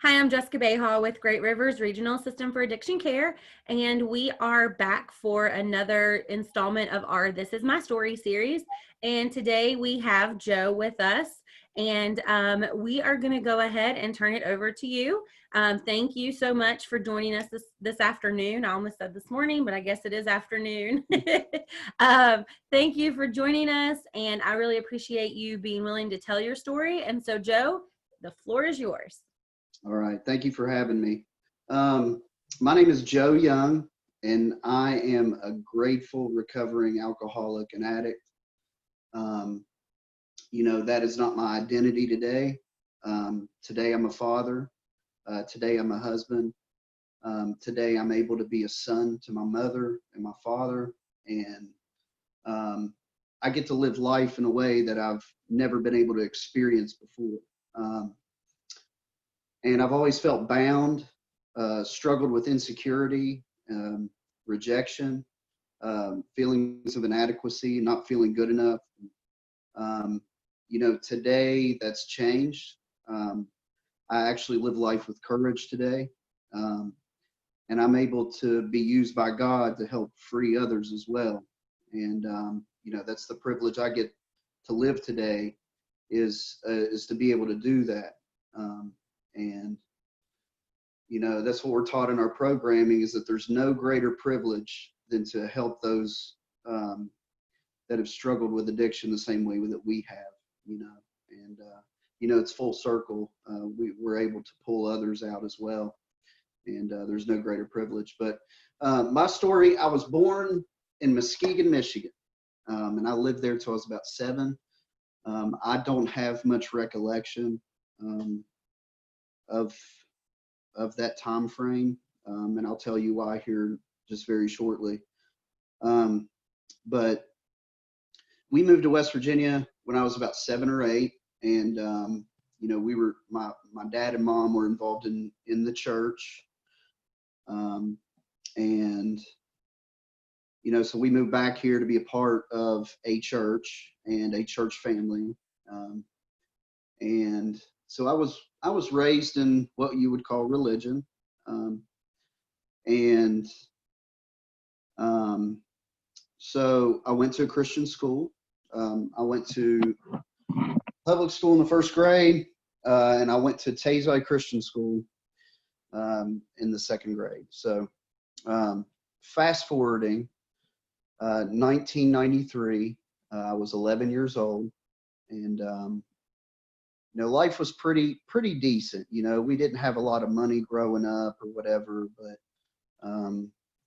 Hi, I'm Jessica Behall with Great Rivers Regional System for Addiction Care, and we are back for another installment of our This Is My Story series. And today we have Joe with us, and we are going to go ahead and turn it over to you. Thank you so much for joining us this afternoon. I almost said this morning, but I guess it is afternoon. Thank you for joining us, and I really appreciate you being willing to tell your story. And so, Joe, the floor is yours. All right. Thank you for having me. My name is Joe Young, and I am a grateful recovering alcoholic and addict. Um, that is not my identity today. Today, I'm a father. Today, I'm a husband. Today, I'm able to be a son to my mother and my father. And I get to live life in a way that I've never been able to experience before. And I've always felt bound, struggled with insecurity, rejection, feelings of inadequacy, not feeling good enough. Today that's changed. I actually live life with courage today. And I'm able to be used by God to help free others as well. And, that's the privilege I get to live today is to be able to do that. And that's what we're taught in our programming, is that there's no greater privilege than to help those that have struggled with addiction the same way that we have. And it's full circle. We're able to pull others out as well, and there's no greater privilege. But my story: I was born in Muskegon, Michigan, and I lived there till I was about 7. I don't have much recollection of that time frame, and I'll tell you why here just very shortly. But we moved to West Virginia when I was about 7 or 8, and we were my dad and mom were involved in the church, and so we moved back here to be a part of a church and a church family, and so I was raised in what you would call religion, and so I went to a Christian school. I went to public school in the 1st grade, and I went to Tazewell Christian School in the 2nd grade. So fast forwarding, 1993, I was 11 years old, and life was pretty decent. We didn't have a lot of money growing up or whatever, but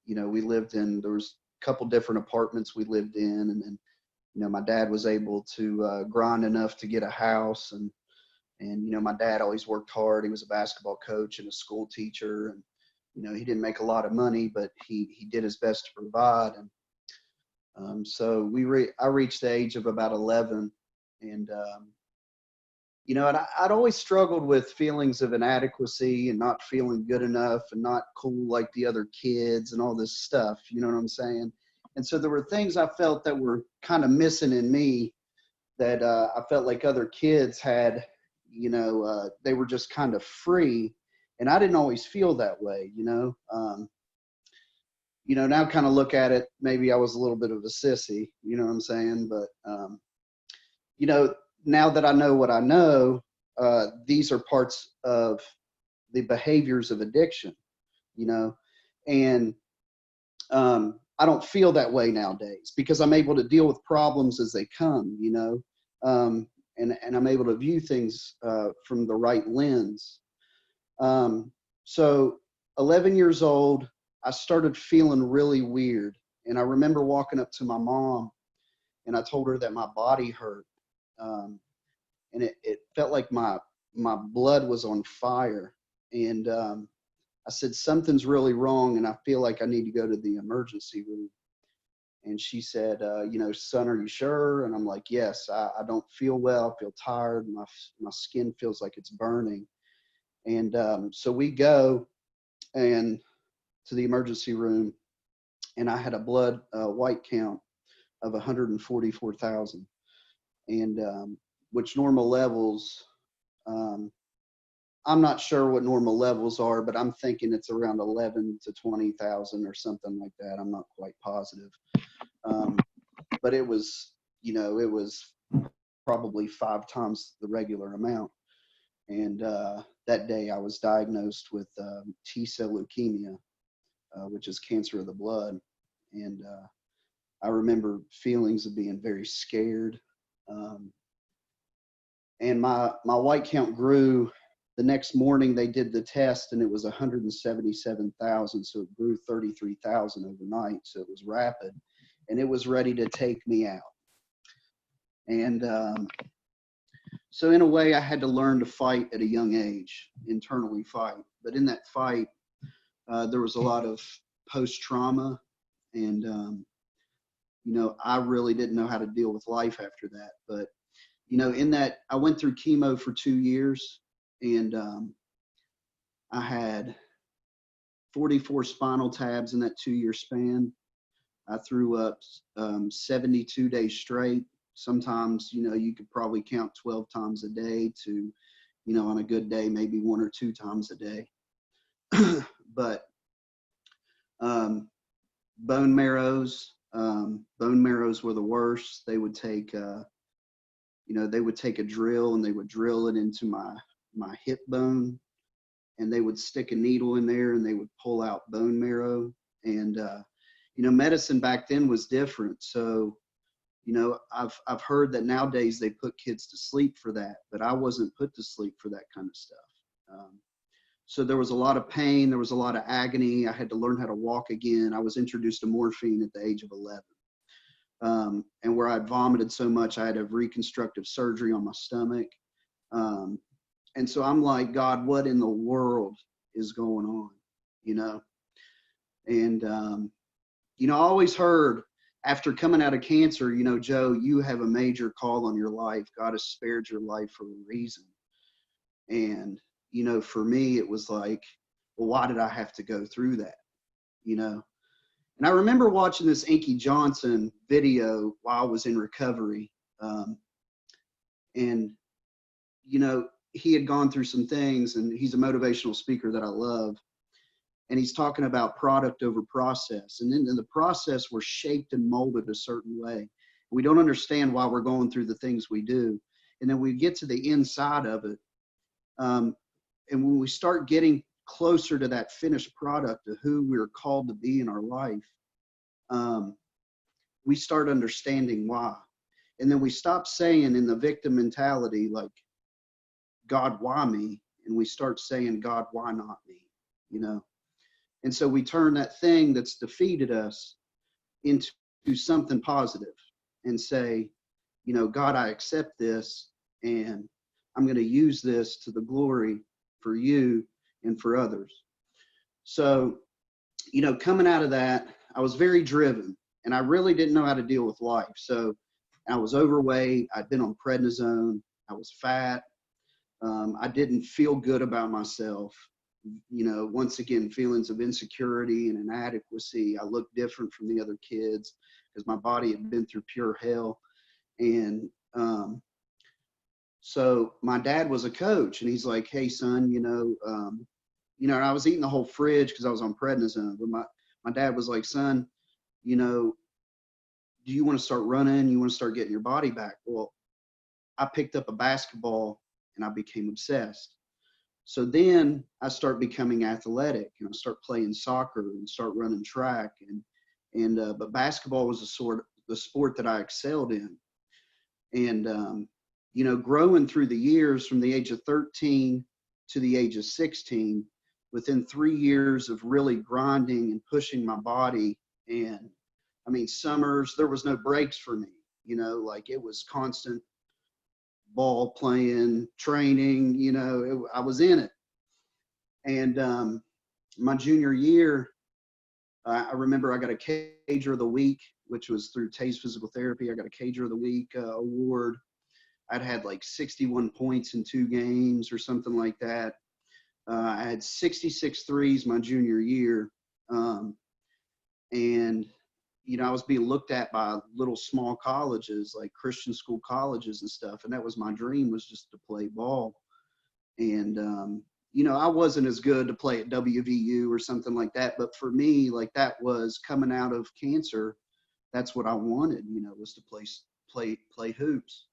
we lived in, there was a couple different apartments we lived in, and then my dad was able to grind enough to get a house, and my dad always worked hard. He was a basketball coach and a school teacher, and he didn't make a lot of money, but he did his best to provide. And so I reached the age of about 11, and and I'd always struggled with feelings of inadequacy and not feeling good enough and not cool like the other kids and all this stuff. You know what I'm saying? And so there were things I felt that were kind of missing in me that I felt like other kids had, they were just kind of free. And I didn't always feel that way, now kind of look at it, maybe I was a little bit of a sissy, you know what I'm saying? But, now that I know what I know, these are parts of the behaviors of addiction, and I don't feel that way nowadays because I'm able to deal with problems as they come, and I'm able to view things from the right lens. So 11 years old, I started feeling really weird. And I remember walking up to my mom and I told her that my body hurt. And it felt like my blood was on fire. And I said, something's really wrong and I feel like I need to go to the emergency room. And she said, son, are you sure? And I'm like, yes, I don't feel well. I feel tired. My skin feels like it's burning. And so we go and to the emergency room, and I had a blood white count of 144,000, and which normal levels I'm not sure what normal levels are, but I'm thinking it's around 11 to 20,000 or something like that. I'm not quite positive. Um, but it was, it was probably 5 times the regular amount. And that day I was diagnosed with T-cell leukemia, which is cancer of the blood. And I remember feelings of being very scared. Um, and my white count grew. The next morning they did the test and it was 177,000. So it grew 33,000 overnight. So it was rapid and it was ready to take me out. And so in a way I had to learn to fight at a young age, internally fight. But in that fight, there was a lot of post-trauma and, I really didn't know how to deal with life after that. But, in that I went through chemo for 2 years and I had 44 spinal tabs in that 2-year span. I threw up 72 days straight. Sometimes, you could probably count 12 times a day to, on a good day, maybe 1 or 2 times a day. But bone marrows were the worst. They would take, they would take a drill and they would drill it into my hip bone and they would stick a needle in there and they would pull out bone marrow. And, medicine back then was different. So, I've heard that nowadays they put kids to sleep for that, but I wasn't put to sleep for that kind of stuff. So there was a lot of pain. There was a lot of agony. I had to learn how to walk again. I was introduced to morphine at the age of 11. And where I'd vomited so much, I had to have reconstructive surgery on my stomach. And so I'm like, God, what in the world is going on? And, I always heard after coming out of cancer, Joe, you have a major call on your life. God has spared your life for a reason. And, for me, it was like, well, why did I have to go through that? And I remember watching this Inky Johnson video while I was in recovery. And, he had gone through some things and he's a motivational speaker that I love. And he's talking about product over process. And then in the process, we're shaped and molded a certain way. We don't understand why we're going through the things we do. And then we get to the inside of it. And when we start getting closer to that finished product of who we're called to be in our life, we start understanding why. And then we stop saying in the victim mentality, like, God, why me? And we start saying, God, why not me? And so we turn that thing that's defeated us into something positive and say, God, I accept this and I'm going to use this to the glory for you and for others. So, coming out of that, I was very driven and I really didn't know how to deal with life. So I was overweight. I'd been on prednisone. I was fat. I didn't feel good about myself. Once again, feelings of insecurity and inadequacy. I looked different from the other kids because my body had been through pure hell. And so my dad was a coach and he's like, hey, son, and I was eating the whole fridge because I was on prednisone. But my dad was like, son, do you want to start running? You want to start getting your body back? Well, I picked up a basketball and I became obsessed. So then I start becoming athletic and I start playing soccer and start running track. But basketball was the sport that I excelled in. And, growing through the years from the age of 13 to the age of 16, within 3 years of really grinding and pushing my body. And summers, there was no breaks for me, like it was constant ball playing, training, I was in it. And my junior year, I remember I got a Cager of the Week, which was through Taze Physical Therapy. I got a Cager of the Week award. I'd had like 61 points in 2 games or something like that. I had 66 threes my junior year. And I was being looked at by little small colleges, like Christian school colleges and stuff. And that was my dream, was just to play ball. And you know, I wasn't as good to play at WVU or something like that. But for me, like that was coming out of cancer. That's what I wanted, you know, was to play hoops.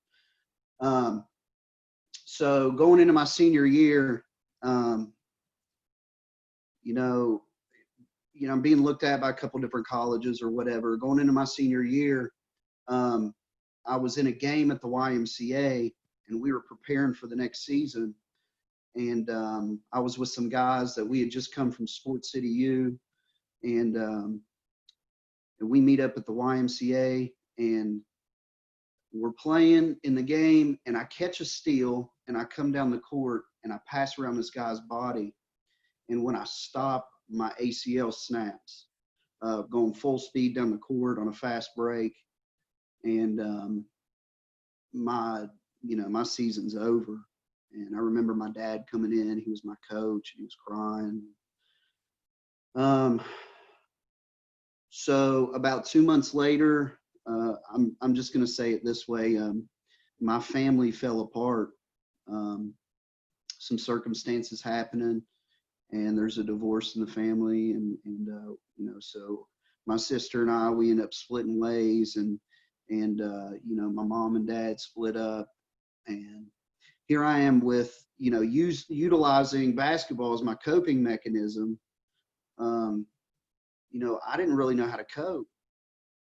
Um, so going into my senior year, um, you know, I'm being looked at by a couple different colleges or whatever. Going into my senior year, um, I was in a game at the YMCA, and we were preparing for the next season. And I was with some guys that we had just come from Sports City U, and we meet up at the YMCA, and we're playing in the game, and I catch a steal, and I come down the court, and I pass around this guy's body, and when I stop, my ACL snaps, going full speed down the court on a fast break, and my my season's over. And I remember my dad coming in. He was my coach, and he was crying. So about 2 months later, I'm just going to say it this way. My family fell apart. Some circumstances happening, and there's a divorce in the family, and so my sister and I, we end up splitting ways, and my mom and dad split up, and here I am with utilizing basketball as my coping mechanism. I didn't really know how to cope,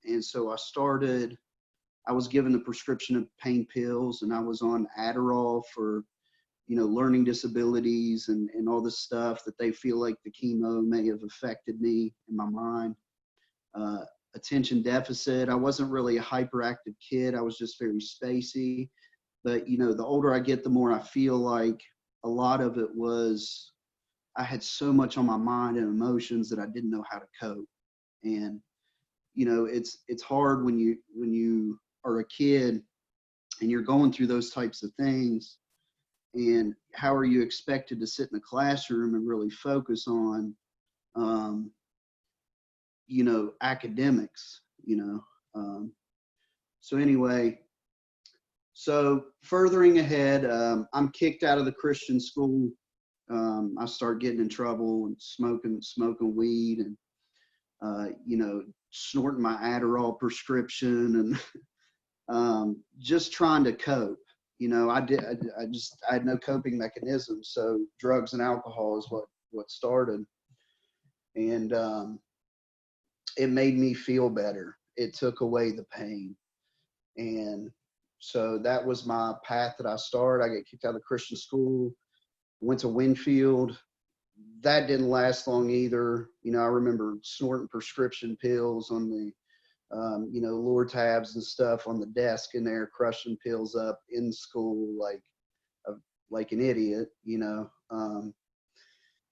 and so I was given the prescription of pain pills, and I was on Adderall for learning disabilities and all this stuff that they feel like the chemo may have affected me in my mind. Attention deficit. I wasn't really a hyperactive kid. I was just very spacey. But, the older I get, the more I feel like a lot of it was I had so much on my mind and emotions that I didn't know how to cope. And, it's hard when you are a kid and you're going through those types of things. And how are you expected to sit in a classroom and really focus on, academics, so anyway, so furthering ahead, I'm kicked out of the Christian school. I start getting in trouble and smoking weed and, snorting my Adderall prescription and just trying to cope. I had no coping mechanism. So drugs and alcohol is what started. And it made me feel better. It took away the pain. And so that was my path that I started. I got kicked out of the Christian school, went to Winfield. That didn't last long either. I remember snorting prescription pills on the, Lortabs and stuff on the desk in there, crushing pills up in school like an idiot,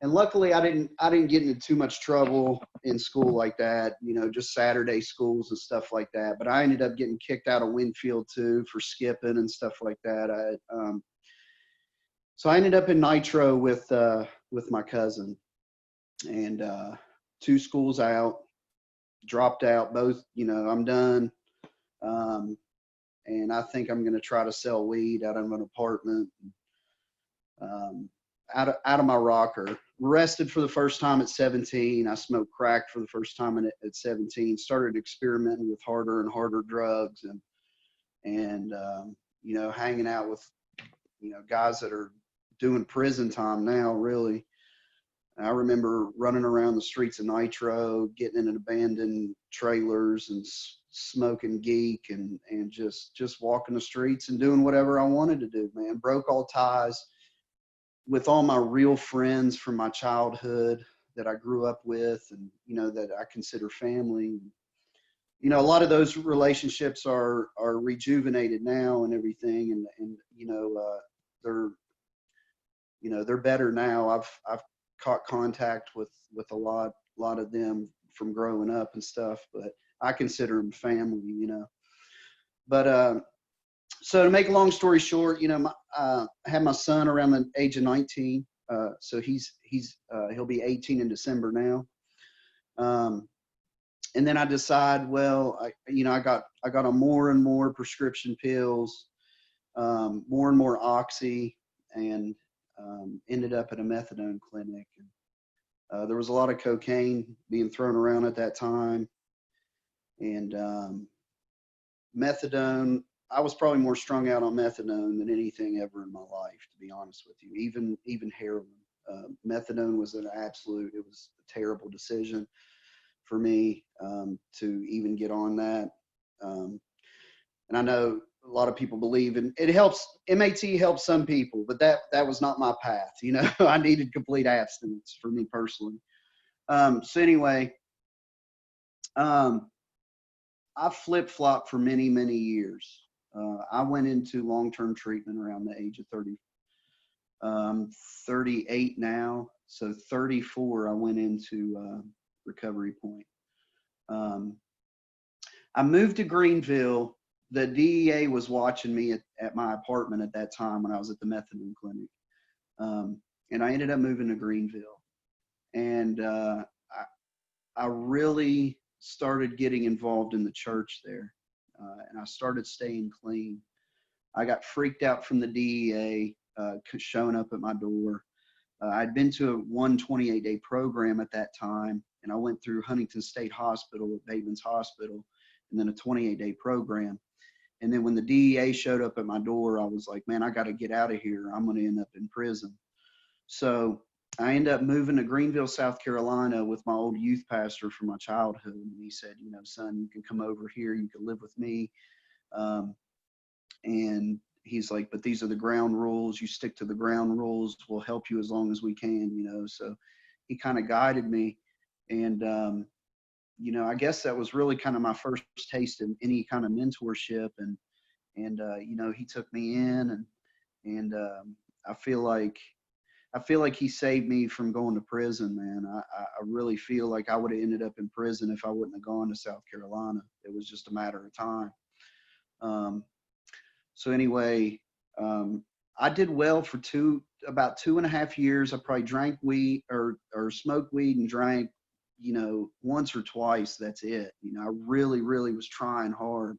and luckily I didn't get into too much trouble in school like that, just Saturday schools and stuff like that. But I ended up getting kicked out of Winfield too for skipping and stuff like that. So I ended up in Nitro with my cousin, and 2 schools out, dropped out both. I'm done, and I think I'm going to try to sell weed out of an apartment, out of my rocker. Arrested for the first time at 17. I smoked crack for the first time at 17. Started experimenting with harder and harder drugs, and hanging out with guys that are doing prison time now, really. I remember running around the streets of Nitro, getting in abandoned trailers and smoking geek and just walking the streets and doing whatever I wanted to do, man. Broke all ties with all my real friends from my childhood that I grew up with and, that I consider family. A lot of those relationships are rejuvenated now and everything. And they're better now. I've caught contact with a lot of them from growing up and stuff, but I consider them family, but, so to make a long story short, I had my son around the age of 19. So he'll be 18 in December now. And then I decide, well, I got on more and more prescription pills, more and more Oxy, and ended up at a methadone clinic. There was a lot of cocaine being thrown around at that time. And methadone, I was probably more strung out on methadone than anything ever in my life, to be honest with you. Even heroin. Methadone was it was a terrible decision for me to even get on that. And I know a lot of people believe in it helps. MAT helps some people, but that was not my path. You know, I needed complete abstinence for me personally. So anyway, I flip-flopped for many, many years. I went into long-term treatment around the age of 30. 38 now, so 34 I went into Recovery Point. I moved to Greenville. The DEA was watching me at my apartment at that time when I was at the methadone clinic. And I ended up moving to Greenville. And I really started getting involved in the church there. And I started staying clean. I got freaked out from the DEA showing up at my door. I'd been to a 128-day program at that time, and I went through Huntington State Hospital at Bateman's Hospital, and then a 28-day program. And then when the DEA showed up at my door, I was like, man, I got to get out of here. I'm going to end up in prison. So I ended up moving to Greenville, South Carolina with my old youth pastor from my childhood. And he said, you know, son, you can come over here. You can live with me. And he's like, but these are the ground rules. You stick to the ground rules. We'll help you as long as we can, you know. So he kind of guided me. And, you know, I guess that was really kind of my first taste in any kind of mentorship. And you know, he took me in and I feel like he saved me from going to prison, man. I really feel like I would have ended up in prison if I wouldn't have gone to South Carolina. It was just a matter of time. So anyway, I did well for about 2.5 years. I probably drank weed or smoked weed and drank, you know, once or twice. That's it. You know, I really, really was trying hard.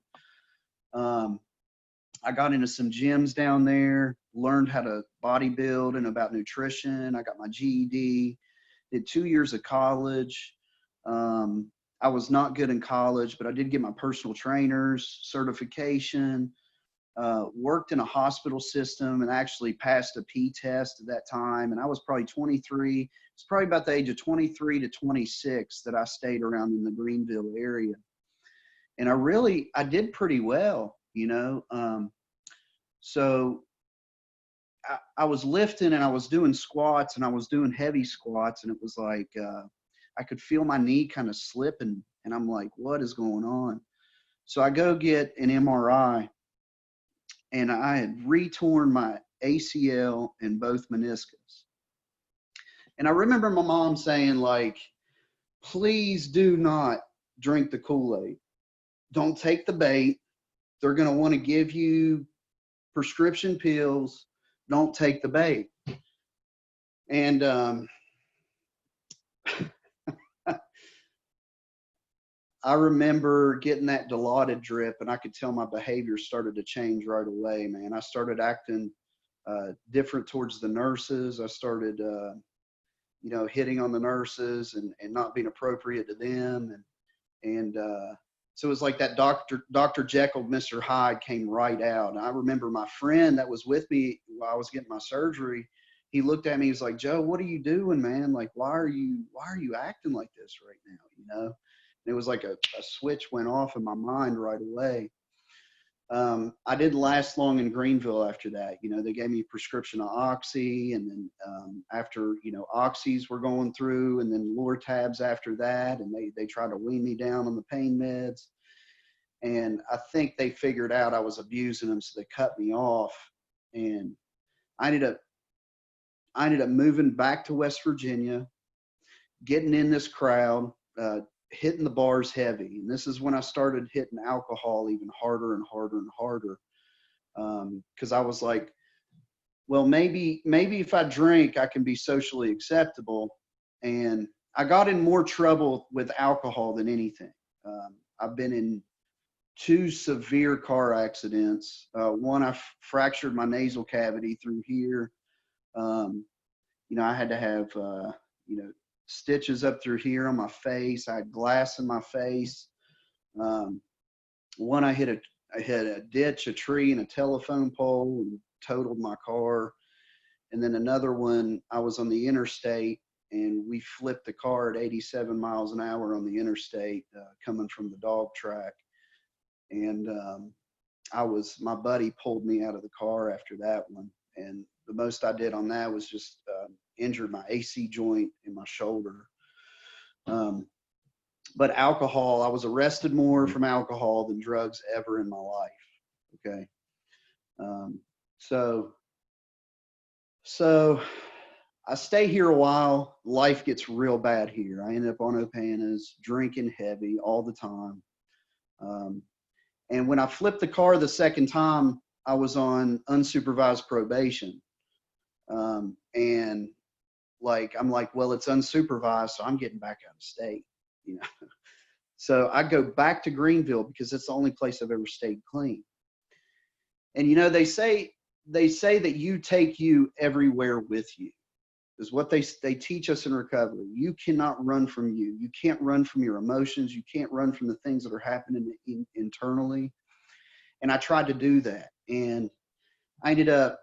I got into some gyms down there, learned how to bodybuild and about nutrition. I got my GED, did 2 years of college. I was not good in college, but I did get my personal trainer's certification. Worked in a hospital system and actually passed a P test at that time. And I was probably 23. It's probably about the age of 23 to 26 that I stayed around in the Greenville area. And I did pretty well, you know. So I was lifting and I was doing squats and I was doing heavy squats. And it was like, I could feel my knee kind of slipping. And I'm like, what is going on? So I go get an MRI. And I had retorn my ACL and both meniscus. And I remember my mom saying, like, please do not drink the Kool-Aid. Don't take the bait. They're going to want to give you prescription pills. Don't take the bait. And I remember getting that Dilaudid drip, and I could tell my behavior started to change right away, man. I started acting different towards the nurses. I started, you know, hitting on the nurses and not being appropriate to them. And so it was like that Dr. Jekyll, Mr. Hyde came right out. And I remember my friend that was with me while I was getting my surgery, he looked at me, he was like, Joe, what are you doing, man? Like, why are you acting like this right now, you know? It was like a switch went off in my mind right away. I didn't last long in Greenville after that. You know, they gave me a prescription of Oxy, and then after, you know, Oxys were going through, and then Lortabs after that, and they tried to wean me down on the pain meds. And I think they figured out I was abusing them, so they cut me off. And I ended up moving back to West Virginia, getting in this crowd, hitting the bars heavy. And this is when I started hitting alcohol even harder and harder and harder. Cause I was like, well, maybe if I drink, I can be socially acceptable. And I got in more trouble with alcohol than anything. I've been in 2 severe car accidents. One, I fractured my nasal cavity through here. Um, I had to have, stitches up through here on my face. I had glass in my face. Um, One, I hit a ditch, a tree, and a telephone pole, and totaled my car. And then another one, I was on the interstate, and we flipped the car at 87 miles an hour on the interstate, coming from the dog track. And my buddy pulled me out of the car after that one. And the most I did on that was just injured my AC joint in my shoulder. But alcohol, I was arrested more from alcohol than drugs ever in my life. Okay. Um, so I stay here a while. Life gets real bad here. I end up on Opanas, drinking heavy all the time. And when I flipped the car the second time, I was on unsupervised probation. And I'm like, well, it's unsupervised, so I'm getting back out of state, you know. So I go back to Greenville because it's the only place I've ever stayed clean. And they say that you take you everywhere with you, is what they teach us in recovery. You cannot run from you. You can't run from your emotions. You can't run from the things that are happening internally. And I tried to do that, and I ended up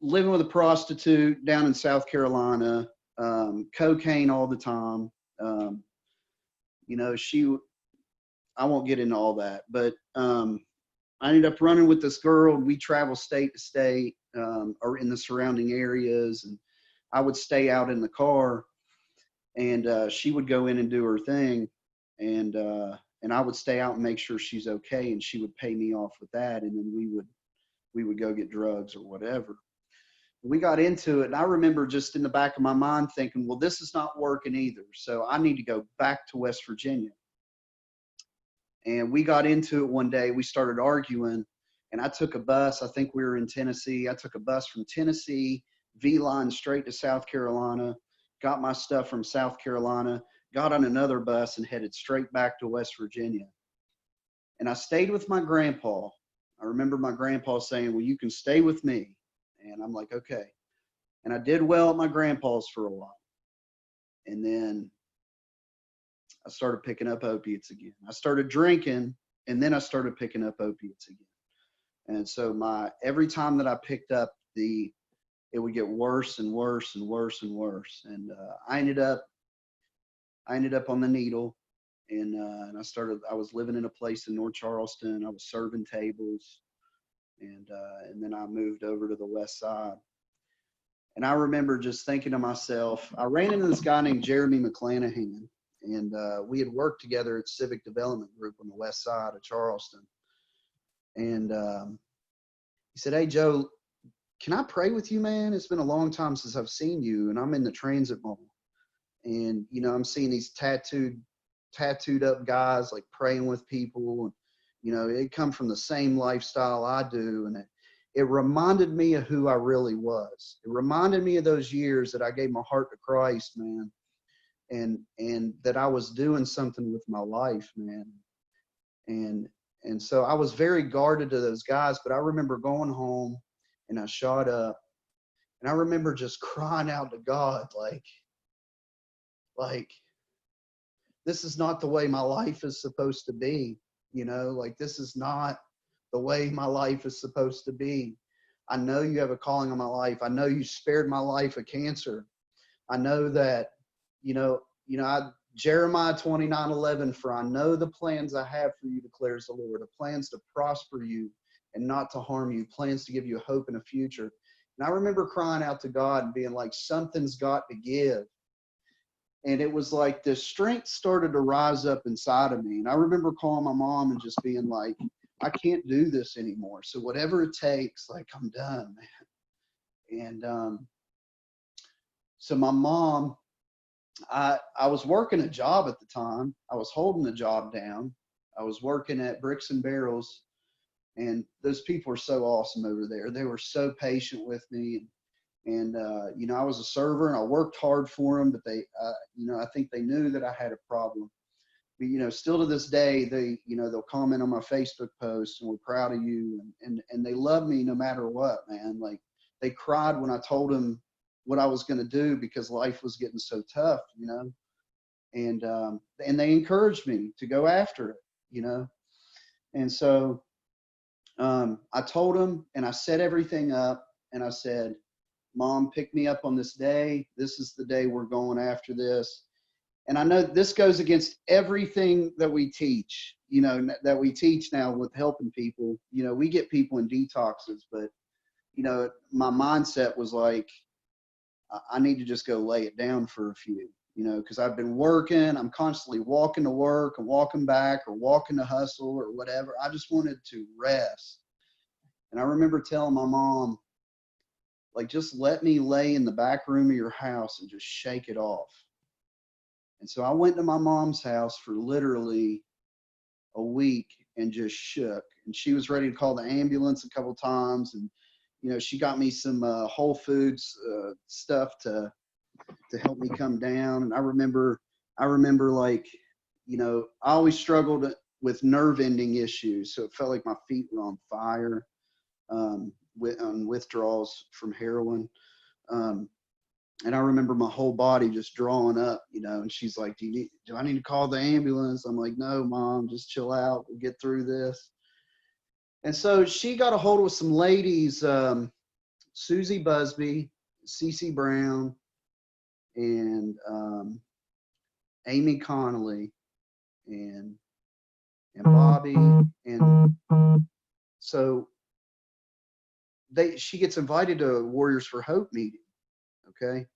living with a prostitute down in South Carolina, cocaine all the time. I won't get into all that, but I ended up running with this girl. We travel state to state, or in the surrounding areas, and I would stay out in the car, and she would go in and do her thing, and I would stay out and make sure she's okay, and she would pay me off with that, and then we would go get drugs or whatever. We got into it, and I remember just in the back of my mind thinking, well, this is not working either, so I need to go back to West Virginia. And we got into it one day. We started arguing, and I took a bus. I think we were in Tennessee. I took a bus from Tennessee, V-line straight to South Carolina, got my stuff from South Carolina, got on another bus, and headed straight back to West Virginia. And I stayed with my grandpa. I remember my grandpa saying, well, you can stay with me. And I'm like, okay. And I did well at my grandpa's for a while. And then I started picking up opiates again. I started drinking, and then I started picking up opiates again. And so every time that I picked up, it would get worse and worse and worse and worse. And I ended up on the needle, and I was living in a place in North Charleston. I was serving tables, and then I moved over to the west side. And I remember just thinking to myself, I ran into this guy named Jeremy McClanahan, and we had worked together at Civic Development Group on the west side of Charleston. And he said, hey, Joe, can I pray with you, man? It's been a long time since I've seen you, and I'm in the transit mall. And, I'm seeing these tattooed up guys like praying with people. And, it come from the same lifestyle I do. And it reminded me of who I really was. It reminded me of those years that I gave my heart to Christ, man. And that I was doing something with my life, man. And so I was very guarded to those guys, but I remember going home and I shot up, and I remember just crying out to God, like this is not the way my life is supposed to be, this is not the way my life is supposed to be. I know you have a calling on my life. I know you spared my life of cancer. I know that, Jeremiah 29:11, for I know the plans I have for you, declares the Lord, the plans to prosper you and not to harm you, plans to give you hope and a future. And I remember crying out to God and being like, something's got to give. And it was like this strength started to rise up inside of me. And I remember calling my mom and just being like, I can't do this anymore. So whatever it takes, I'm done, man. And so my mom, I was working a job at the time. I was holding the job down. I was working at Bricks and Barrels, and those people are so awesome over there. They were so patient with me. And I was a server, and I worked hard for them, but they, I think they knew that I had a problem. But, still to this day, they'll comment on my Facebook posts, and we're proud of you. And they love me no matter what, man. they cried when I told them what I was going to do because life was getting so tough, and they encouraged me to go after it. And so I told them, and I set everything up, and I said, Mom, pick me up on this day. This is the day we're going after this. And I know this goes against everything that we teach, that we teach now with helping people. We get people in detoxes, but, my mindset was like, I need to just go lay it down for a few, because I've been working. I'm constantly walking to work and walking back or walking to hustle or whatever. I just wanted to rest. And I remember telling my mom, like, just let me lay in the back room of your house and just shake it off. And so I went to my mom's house for literally a week and just shook. And she was ready to call the ambulance a couple times. And, she got me some Whole Foods stuff to help me come down. And I remember like, I always struggled with nerve ending issues. So it felt like my feet were on fire on withdrawals from heroin. And I remember my whole body just drawing up, and she's like, do I need to call the ambulance? I'm like, no, Mom, just chill out. We'll get through this. And so she got a hold of some ladies, Susie Busby, Cece Brown, and Amy Connolly, and Bobby. And so she gets invited to a Warriors for Hope meeting. Okay.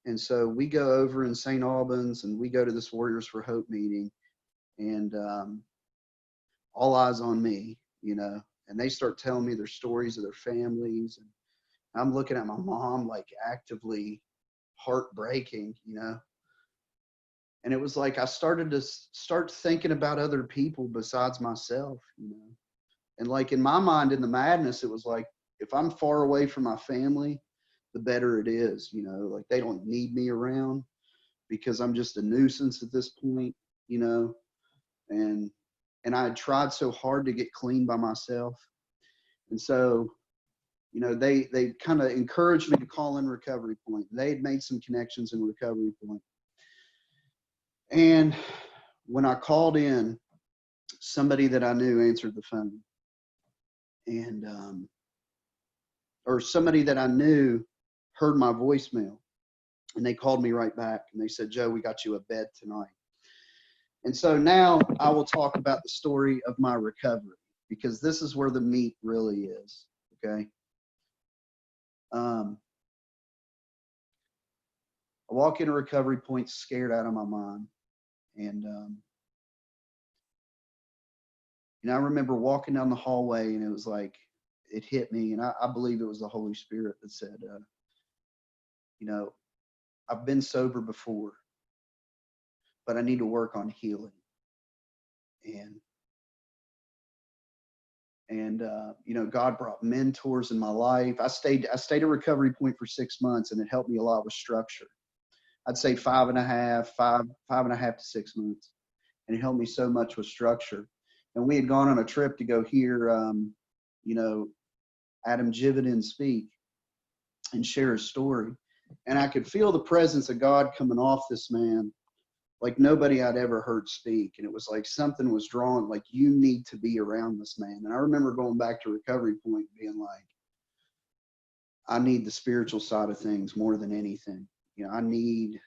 And so we go over in St. Albans and we go to this Warriors for Hope meeting, and all eyes on me, and they start telling me their stories of their families. And I'm looking at my mom, like, actively heartbreaking, and it was like, I started to start thinking about other people besides myself, and like in my mind, in the madness, it was like, if I'm far away from my family, the better it is, like they don't need me around because I'm just a nuisance at this point, and I had tried so hard to get clean by myself. And so, they kind of encouraged me to call in Recovery Point. They had made some connections in Recovery Point. And when I called in, somebody that I knew answered the phone. And, or somebody that I knew heard my voicemail, and they called me right back and they said, Joe, we got you a bed tonight. And so now I will talk about the story of my recovery, because this is where the meat really is. Okay. I walk into Recovery Point scared out of my mind. And, I remember walking down the hallway, and it was like, it hit me. And I believe it was the Holy Spirit that said, I've been sober before, but I need to work on healing. And God brought mentors in my life. I stayed at Recovery Point for 6 months, and it helped me a lot with structure. I'd say 5.5 to 6 months. And it helped me so much with structure. And we had gone on a trip to go hear, Adam Jividan speak and share his story. And I could feel the presence of God coming off this man like nobody I'd ever heard speak. And it was like something was drawn, like, you need to be around this man. And I remember going back to Recovery Point being like, I need the spiritual side of things more than anything. I need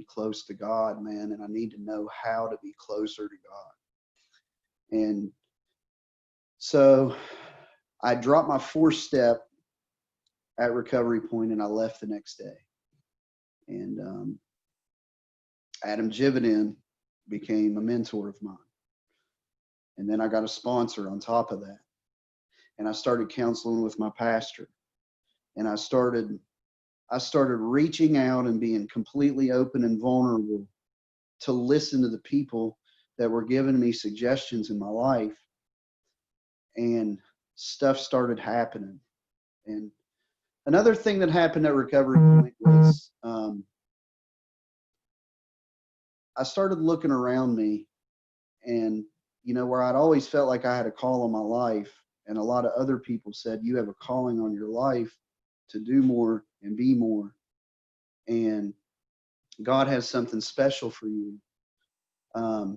close to God, man, and I need to know how to be closer to God. And so I dropped my 4th step at Recovery Point, and I left the next day. And Adam Jividan became a mentor of mine. And then I got a sponsor on top of that. And I started counseling with my pastor. And I started reaching out and being completely open and vulnerable to listen to the people that were giving me suggestions in my life. And stuff started happening. And another thing that happened at Recovery Point was I started looking around me, and, where I'd always felt like I had a call on my life, and a lot of other people said, you have a calling on your life, to do more and be more. And God has something special for you. I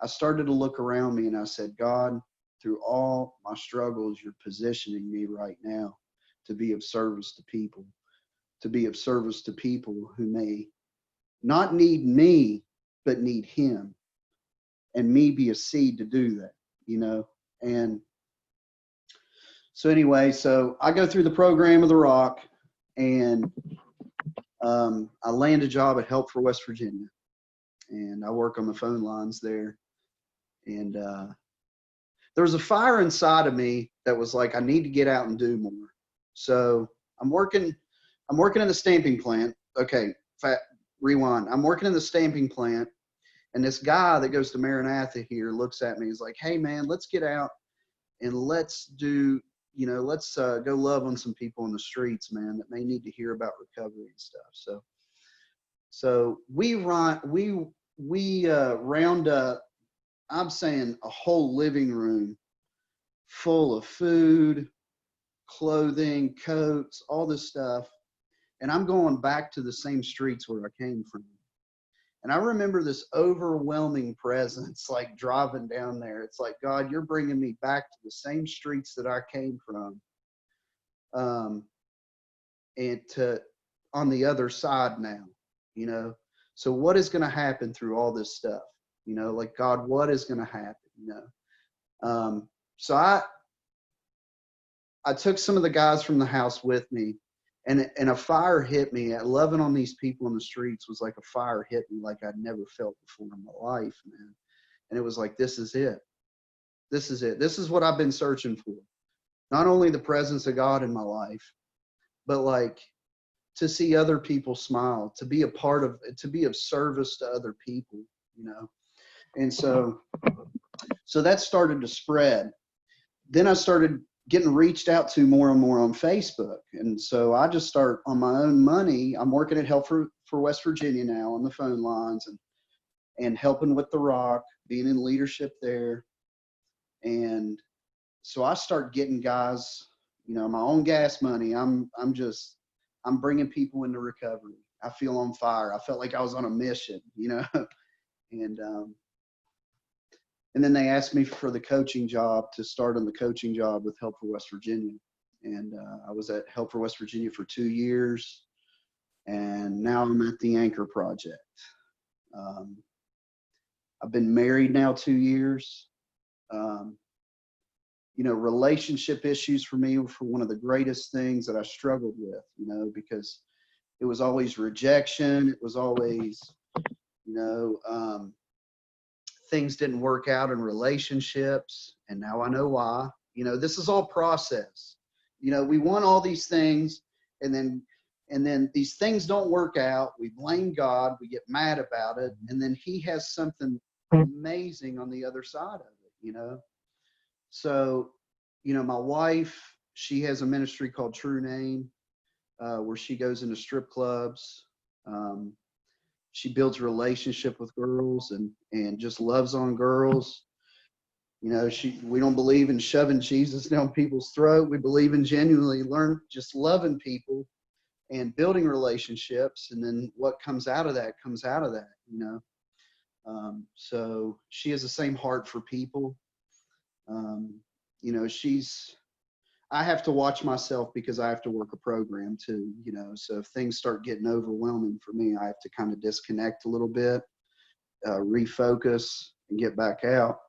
started to look around me and I said, God, through all my struggles, you're positioning me right now to be of service to people, to be of service to people who may not need me, but need him, and me be a seed to do that, you know? And so anyway, so I go through the program of the Rock, and I land a job at Help for West Virginia, and I work on the phone lines there. And there was a fire inside of me that was like, I need to get out and do more. So I'm working in the stamping plant. Okay, rewind. I'm working in the stamping plant, and this guy that goes to Maranatha here looks at me. He's like, hey man, let's get out and let's do, let's go love on some people in the streets, man, that may need to hear about recovery and stuff. So we round up, I'm saying, a whole living room full of food, clothing, coats, all this stuff. And I'm going back to the same streets where I came from. And I remember this overwhelming presence, like driving down there. It's like, God, you're bringing me back to the same streets that I came from. And to on the other side now, So what is going to happen through all this stuff? Like, God, what is going to happen? So I took some of the guys from the house with me, and a fire hit me. Loving on these people in the streets was like a fire hit me like I'd never felt before in my life, man. And it was like, this is it. This is it. This is what I've been searching for. Not only the presence of God in my life, but like to see other people smile, to be of service to other people, And so that started to spread. Then I started getting reached out to more and more on Facebook. And so I just start on my own money. I'm working at Help for West Virginia now on the phone lines and helping with the Rock, being in leadership there. And so I start getting guys, my own gas money. I'm bringing people into recovery. I feel on fire. I felt like I was on a mission, And then they asked me for the coaching job, to start on the coaching job with Help for West Virginia. And I was at Help for West Virginia for 2 years. And now I'm at the Anchor Project. I've been married now 2 years. Relationship issues for me were one of the greatest things that I struggled with, because it was always rejection. It was always, things didn't work out in relationships. And now I know why. This is all process. We want all these things, and then these things don't work out. We blame God. We get mad about it. And then he has something amazing on the other side of it, So, my wife, she has a ministry called True Name, where she goes into strip clubs. She builds a relationship with girls and just loves on girls. We don't believe in shoving Jesus down people's throat. We believe in genuinely just loving people and building relationships. And then what comes out of that comes out of that, So she has the same heart for people. I have to watch myself because I have to work a program too, so if things start getting overwhelming for me, I have to kind of disconnect a little bit, refocus and get back out.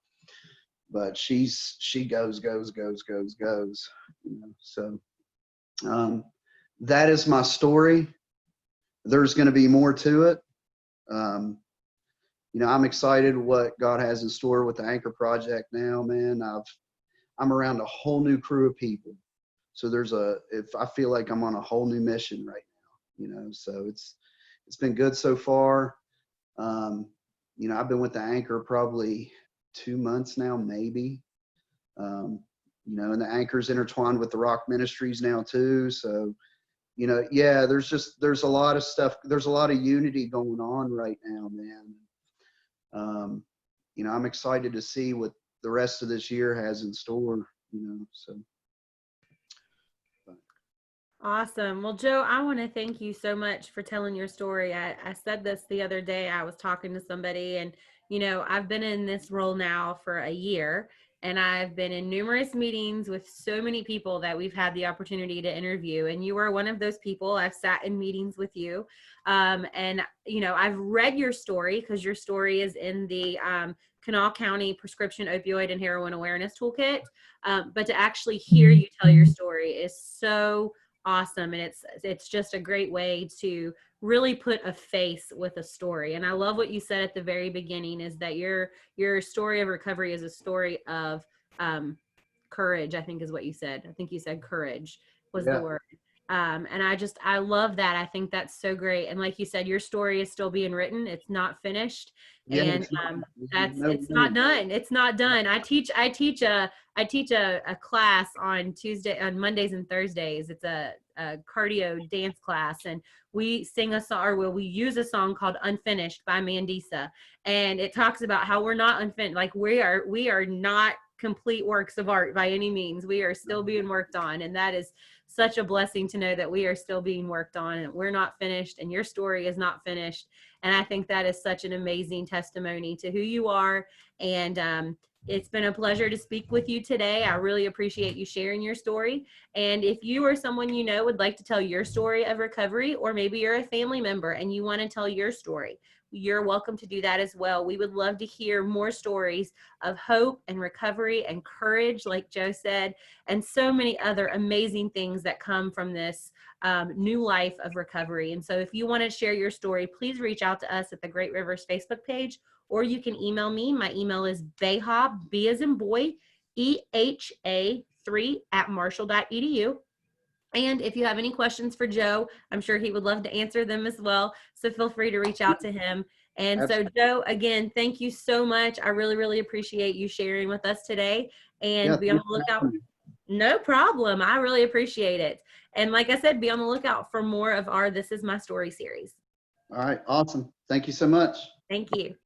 But she goes, So that is my story. There's going to be more to it. I'm excited what God has in store with the Anchor Project now, man. I'm around a whole new crew of people. So if I feel like I'm on a whole new mission right now, so it's been good so far. I've been with the Anchor probably 2 months now, maybe, and the Anchor's intertwined with the Rock Ministries now too. So, there's a lot of stuff. There's a lot of unity going on right now, man. I'm excited to see what the rest of this year has in store, so. Awesome. Well, Joe, I want to thank you so much for telling your story. I said this the other day. I was talking to somebody, and, I've been in this role now for a year, and I've been in numerous meetings with so many people that we've had the opportunity to interview. And you are one of those people. I've sat in meetings with you. And, I've read your story because your story is in the Kanawha County Prescription Opioid and Heroin Awareness Toolkit. But to actually hear you tell your story is so awesome, and it's just a great way to really put a face with a story. And I love what you said at the very beginning, is that your story of recovery is a story of courage. I think is what you said. I think you said courage was the Yeah. word. And I love that. I think that's so great. And like you said, your story is still being written. It's not finished. Yeah. And No, it's no. not done. It's not done. I teach a class on Mondays and Thursdays. It's a cardio dance class, and we sing a song, or we use a song called "Unfinished" by Mandisa, and it talks about how we're not unfinished. Like we are not complete works of art by any means. We are still being worked on, and that is such a blessing to know that we are still being worked on, and we're not finished, and your story is not finished. And I think that is such an amazing testimony to who you are. And it's been a pleasure to speak with you today. I really appreciate you sharing your story. And if you or someone you know would like to tell your story of recovery, or maybe you're a family member and you want to tell your story, you're welcome to do that as well. We would love to hear more stories of hope and recovery and courage, like Joe said, and so many other amazing things that come from this new life of recovery. And so if you want to share your story, please reach out to us at the Great Rivers Facebook page, or you can email me. My email is behab, B as in boy, EHA3@marshall.edu. And if you have any questions for Joe, I'm sure he would love to answer them as well. So feel free to reach out to him. And so, Absolutely. Joe, again, thank you so much. I really, really appreciate you sharing with us today. Yeah. And be on Thanks the for lookout. having me. No problem. I really appreciate it. And like I said, be on the lookout for more of our This Is My Story series. All right. Awesome. Thank you so much. Thank you.